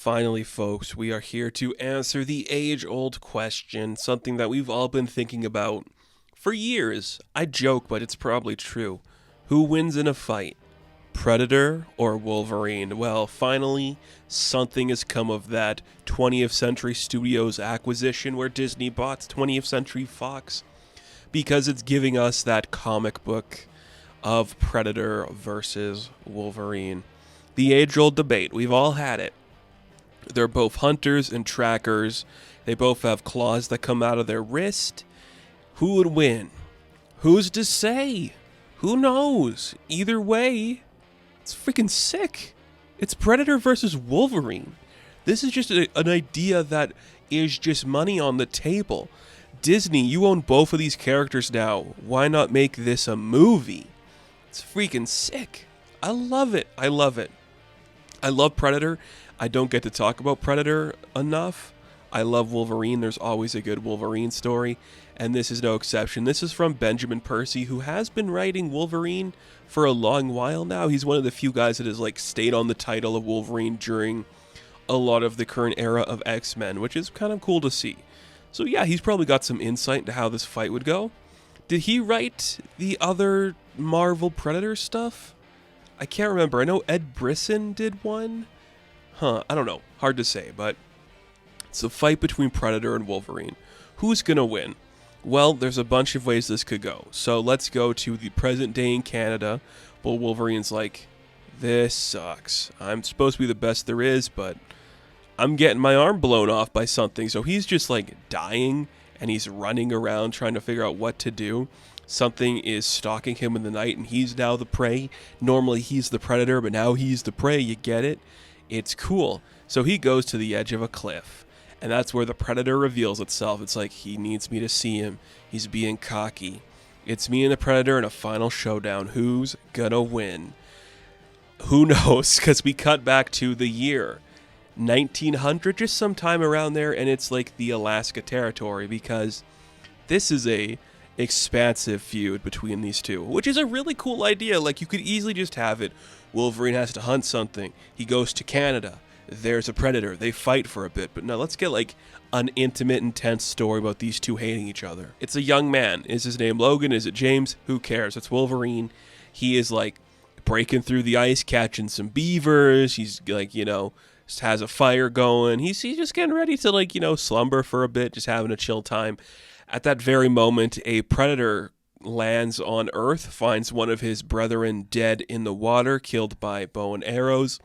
Finally, folks, we are here to answer the age-old question, something that we've all been thinking about for years. I joke, but it's probably true. Who wins in a fight? Predator or Wolverine? Well, finally, something has come of that 20th Century Studios acquisition where Disney bought 20th Century Fox because it's giving us that comic book of Predator versus Wolverine. The age-old debate, we've all had it. They're both hunters and trackers. They both have claws that come out of their wrist. Who would win? Who's to say? Who knows? Either way, it's freaking sick. It's Predator versus Wolverine. This is just an idea that is just money on the table. Disney, you own both of these characters now. Why not make this a movie? It's freaking sick. I love it. I love it. I love Predator. I don't get to talk about Predator enough. I love Wolverine. There's always a good Wolverine story, and this is no exception. This is from Benjamin Percy, who has been writing Wolverine for a long while now. He's one of the few guys that has stayed on the title of Wolverine during a lot of the current era of X-Men, which is kind of cool to see. So yeah, he's probably got some insight into how this fight would go. Did he write the other Marvel Predator stuff? I can't remember. I know Ed Brisson did one. I don't know. Hard to say, but it's a fight between Predator and Wolverine. Who's gonna win? Well, there's a bunch of ways this could go. So let's go to the present day in Canada. Well, Wolverine's like, this sucks. I'm supposed to be the best there is, but I'm getting my arm blown off by something. So he's just dying, and he's running around trying to figure out what to do. Something is stalking him in the night, and he's now the prey. Normally he's the predator, but now he's the prey. You get it? It's cool. So he goes to the edge of a cliff, and that's where the predator reveals itself. It's like, he needs me to see him. He's being cocky. It's me and the predator in a final showdown. Who's gonna win? Who knows? Because we cut back to the year 1900, just sometime around there, and it's like the Alaska Territory, because this is a expansive feud between these two, which is a really cool idea. You could easily just have it. Wolverine has to hunt something. He goes to Canada. There's a predator. They fight for a bit. But no, let's get an intimate, intense story about these two hating each other. It's a young man. Is his name Logan? Is it James? Who cares? It's Wolverine. He is breaking through the ice, catching some beavers. He's just has a fire going. He's just getting ready to slumber for a bit, just having a chill time. At that very moment, a predator lands on Earth, finds one of his brethren dead in the water, killed by bow and arrows.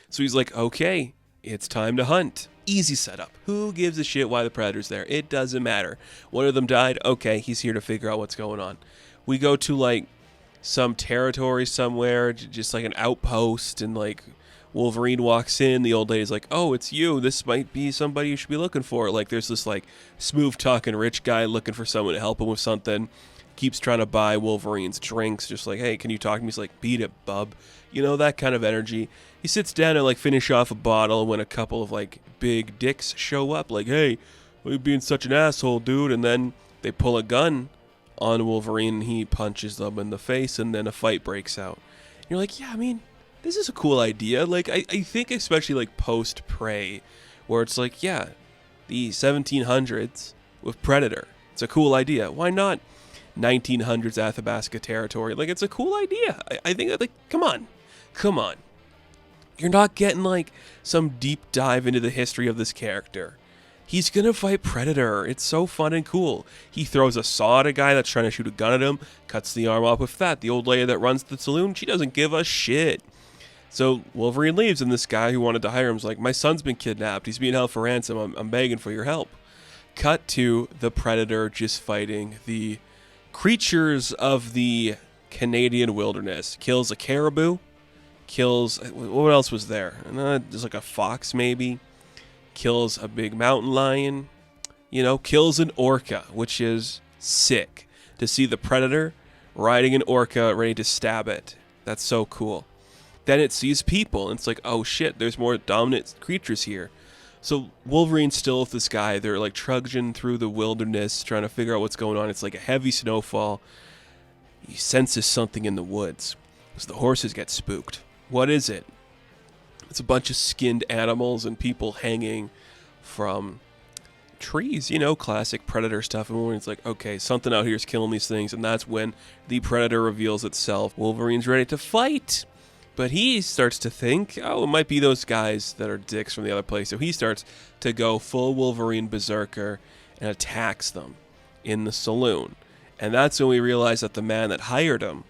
So he's like, okay, it's time to hunt. Easy setup. Who gives a shit why the predator's there? It doesn't matter. One of them died. Okay, he's here to figure out what's going on. We go to some territory somewhere, just an outpost, and Wolverine walks in. The old lady's like, oh, it's you. This might be somebody you should be looking for. There's this smooth talking rich guy looking for someone to help him with something. Keeps trying to buy Wolverine's drinks, just hey, can you talk to me? He's like, beat it, bub. That kind of energy. He sits down and finish off a bottle when a couple of big dicks show up, hey, why are you being such an asshole, dude? And then they pull a gun on Wolverine and he punches them in the face, and then a fight breaks out. And you're like, yeah, I mean, this is a cool idea. I think especially post Prey, where it's yeah, the 1700s with Predator. It's a cool idea. Why not 1900s Athabasca Territory? It's a cool idea. I think that come on. You're not getting some deep dive into the history of this character. He's gonna fight Predator. It's so fun and cool. He throws a saw at a guy that's trying to shoot a gun at him, cuts the arm off with that. The old lady that runs the saloon, she doesn't give a shit. So Wolverine leaves, and this guy who wanted to hire him is like, my son's been kidnapped. He's being held for ransom. I'm begging for your help. Cut to the Predator just fighting the creatures of the Canadian wilderness. Kills a caribou. What else was there? There's a fox maybe. Kills a big mountain lion. Kills an orca, which is sick. To see the Predator riding an orca ready to stab it. That's so cool. Then it sees people, and it's oh shit, there's more dominant creatures here. So Wolverine's still with this guy. They're trudging through the wilderness, trying to figure out what's going on. It's a heavy snowfall. He senses something in the woods. So the horses get spooked. What is it? It's a bunch of skinned animals and people hanging from trees, classic Predator stuff. And Wolverine's like, okay, something out here is killing these things. And that's when the Predator reveals itself. Wolverine's ready to fight. But he starts to think, it might be those guys that are dicks from the other place. So he starts to go full Wolverine berserker and attacks them in the saloon. And that's when we realize that the man that hired him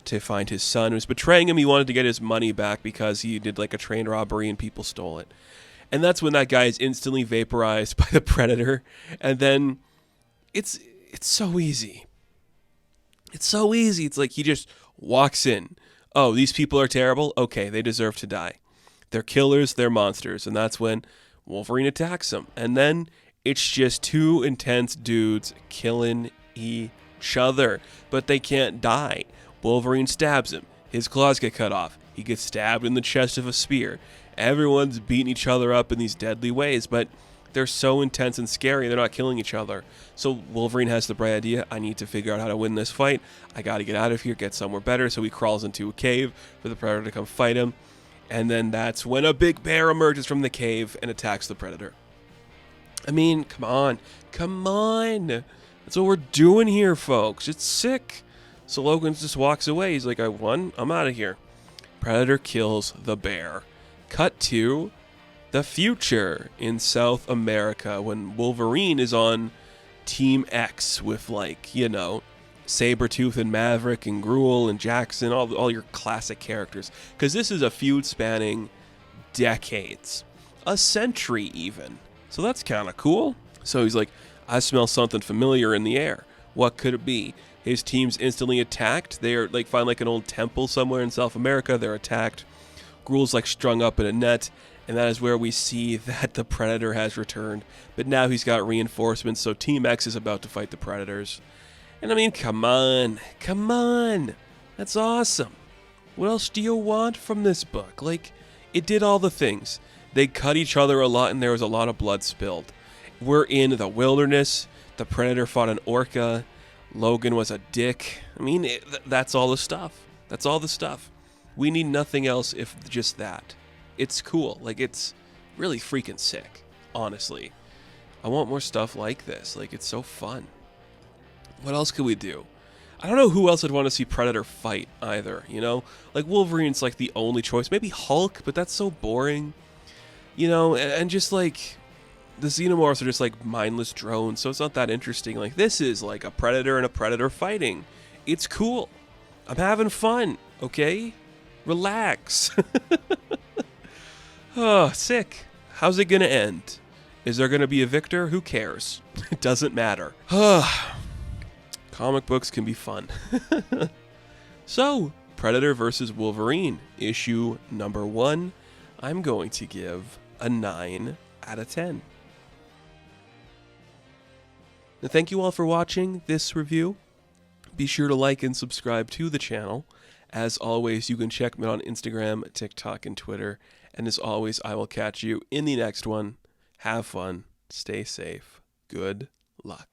to find his son was betraying him. He wanted to get his money back because he did like a train robbery and people stole it. And that's when that guy is instantly vaporized by the Predator. And then it's so easy. It's so easy. It's like he just walks in. Oh, these people are terrible? Okay, they deserve to die. They're killers, they're monsters. And that's when Wolverine attacks them. And then it's just two intense dudes killing each other. But they can't die. Wolverine stabs him. His claws get cut off. He gets stabbed in the chest with a spear. Everyone's beating each other up in these deadly ways, but they're so intense and scary, they're not killing each other. So Wolverine has the bright idea, I need to figure out how to win this fight. I got to get out of here, get somewhere better. So he crawls into a cave for the Predator to come fight him. And then that's when a big bear emerges from the cave and attacks the Predator. I mean, come on. Come on. That's what we're doing here, folks. It's sick. So Logan just walks away. He's like, I won. I'm out of here. Predator kills the bear. Cut to the future in South America when Wolverine is on Team X with, like, Sabretooth and Maverick and Gruel and Jackson, all your classic characters. Because this is a feud spanning decades. A century even. So that's kind of cool. So he's like, I smell something familiar in the air. What could it be? His team's instantly attacked. They're find an old temple somewhere in South America. They're attacked. Gruel's strung up in a net. And that is where we see that the Predator has returned. But now he's got reinforcements. So Team X is about to fight the Predators. And I mean, come on. Come on. That's awesome. What else do you want from this book? It did all the things. They cut each other a lot and there was a lot of blood spilled. We're in the wilderness. The Predator fought an orca. Logan was a dick. I mean, that's all the stuff. That's all the stuff. We need nothing else if just that. It's cool. It's really freaking sick, honestly. I want more stuff like this. It's so fun. What else could we do? I don't know who else I'd want to see Predator fight either, Wolverine's the only choice. Maybe Hulk, but that's so boring. And just the Xenomorphs are just mindless drones, so it's not that interesting. This is a Predator and a Predator fighting. It's cool. I'm having fun, okay? Relax. Oh, sick. How's it gonna end? Is there gonna be a victor? Who cares? It doesn't matter. Comic books can be fun. So, Predator vs. Wolverine, issue number 1. I'm going to give a 9 out of 10. Now, thank you all for watching this review. Be sure to like and subscribe to the channel. As always, you can check me out on Instagram, TikTok, and Twitter. And as always, I will catch you in the next one. Have fun. Stay safe. Good luck.